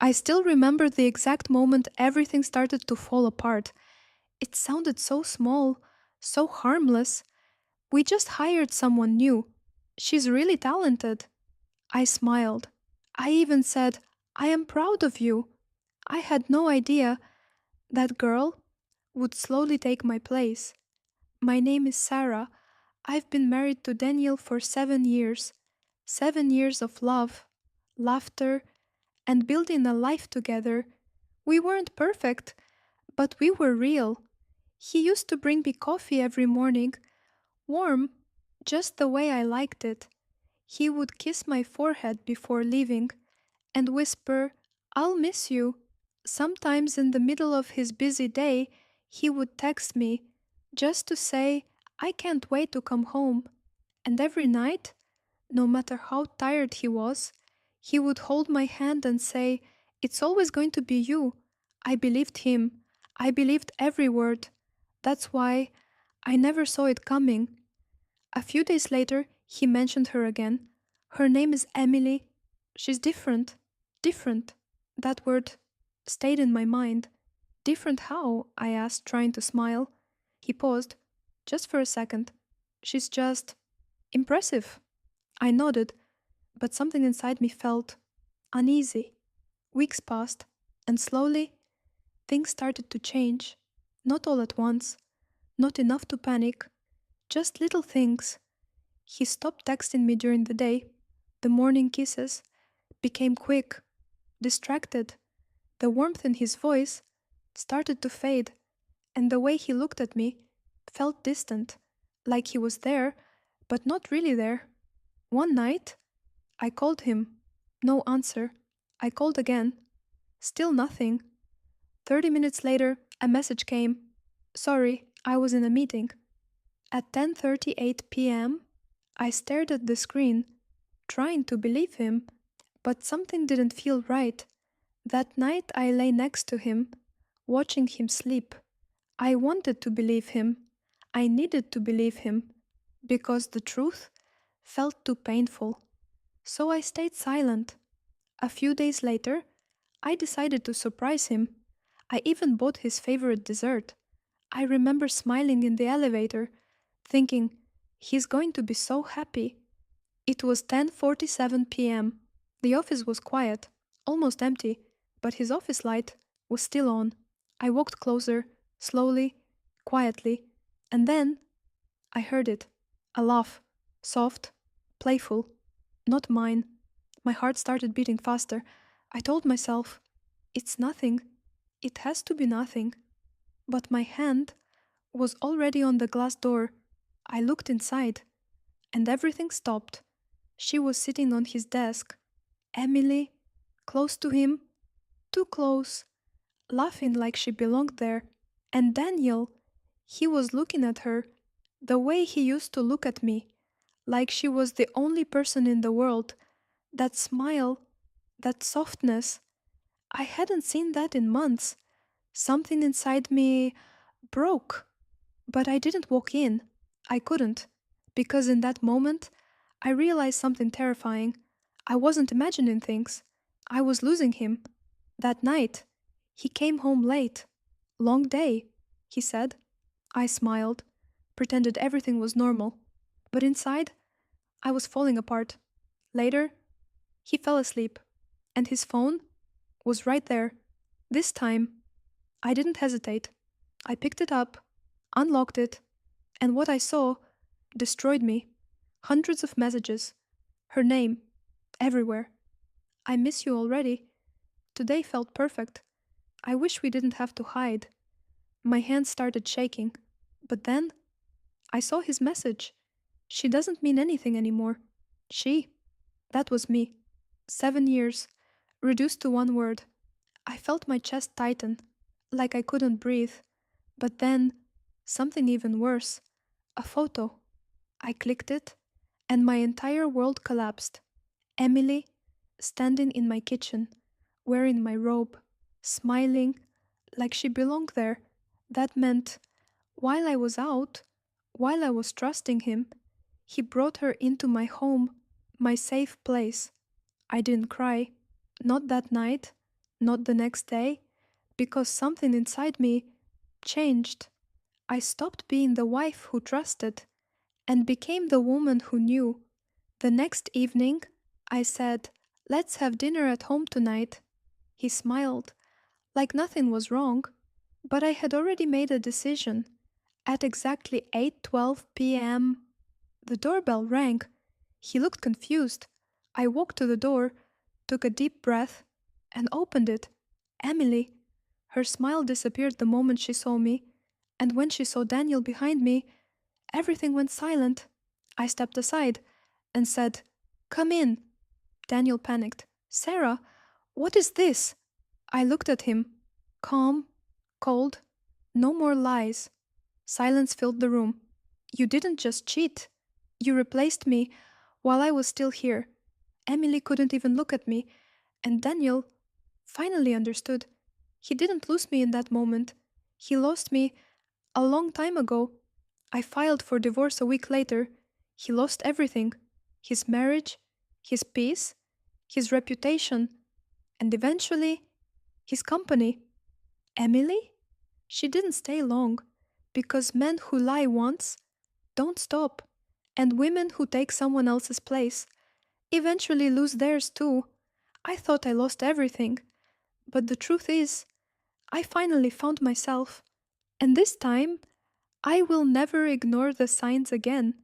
I still remember the exact moment everything started to fall apart. It sounded so small, so harmless. We just hired someone new. She's really talented. I smiled. I even said, I am proud of you. I had no idea that girl would slowly take my place. My name is Sarah. I've been married to Daniel for 7 years. 7 years of love, laughter, and building a life together. We weren't perfect, but we were real. He used to bring me coffee every morning, warm, just the way I liked it. He would kiss my forehead before leaving and whisper, I'll miss you. Sometimes in the middle of his busy day, he would text me just to say, I can't wait to come home. And every night, no matter how tired he was, he would hold my hand and say, It's always going to be you. I believed him. I believed every word. That's why I never saw it coming. A few days later, he mentioned her again. Her name is Emily. She's different. Different. That word stayed in my mind. Different how? I asked, trying to smile. He paused, just for a second. She's just impressive. I nodded, but something inside me felt uneasy. Weeks passed, and slowly things started to change. Not all at once, not enough to panic, just little things. He stopped texting me during the day. The morning kisses became quick, distracted. The warmth in his voice started to fade, and the way he looked at me felt distant, like he was there, but not really there. One night, I called him. No answer. I called again. Still nothing. 30 minutes later, a message came. Sorry, I was in a meeting. At 10:38 p.m., I stared at the screen, trying to believe him, but something didn't feel right. That night I lay next to him, watching him sleep. I wanted to believe him. I needed to believe him, because the truth felt too painful. So I stayed silent. A few days later, I decided to surprise him. I even bought his favorite dessert. I remember smiling in the elevator, thinking, he's going to be so happy. It was 10:47 p.m. The office was quiet, almost empty, but his office light was still on. I walked closer, slowly, quietly, and then I heard it. A laugh, soft, playful, not mine. My heart started beating faster. I told myself, it's nothing. It has to be nothing. But my hand was already on the glass door. I looked inside, and everything stopped. She was sitting on his desk. Emily, close to him, too close, laughing like she belonged there. And Daniel, he was looking at her the way he used to look at me, like she was the only person in the world. That smile, that softness, I hadn't seen that in months. Something inside me broke, but I didn't walk in. I couldn't, because in that moment, I realized something terrifying. I wasn't imagining things. I was losing him. That night, he came home late. Long day, he said. I smiled, pretended everything was normal. But inside, I was falling apart. Later, he fell asleep, and his phone was right there. This time, I didn't hesitate. I picked it up, unlocked it, and what I saw destroyed me. Hundreds of messages. Her name. Everywhere. I miss you already. Today felt perfect. I wish we didn't have to hide. My hands started shaking. But then, I saw his message. She doesn't mean anything anymore. She. That was me. 7 years. Reduced to one word. I felt my chest tighten, like I couldn't breathe. But then, something even worse. A photo. I clicked it, and my entire world collapsed. Emily, standing in my kitchen, wearing my robe, smiling, like she belonged there. That meant, while I was out, while I was trusting him, he brought her into my home, my safe place. I didn't cry. Not that night. Not the next day, because something inside me changed. I stopped being the wife who trusted and became the woman who knew. The next evening, I said, "Let's have dinner at home tonight." He smiled, like nothing was wrong, but I had already made a decision. At exactly 8:12 p.m., the doorbell rang. He looked confused. I walked to the door, took a deep breath, and opened it. Emily. Her smile disappeared the moment she saw me, and when she saw Daniel behind me, everything went silent. I stepped aside and said, "Come in." Daniel panicked. "Sarah, what is this?" I looked at him. Calm, cold, no more lies. Silence filled the room. "You didn't just cheat. You replaced me while I was still here." Emily couldn't even look at me, and Daniel finally understood. He didn't lose me in that moment. He lost me a long time ago. I filed for divorce a week later. He lost everything: his marriage, his peace, his reputation, and eventually, his company. Emily? She didn't stay long, because men who lie once don't stop, and women who take someone else's place eventually lose theirs too. I thought I lost everything, but the truth is, I finally found myself, and this time I will never ignore the signs again.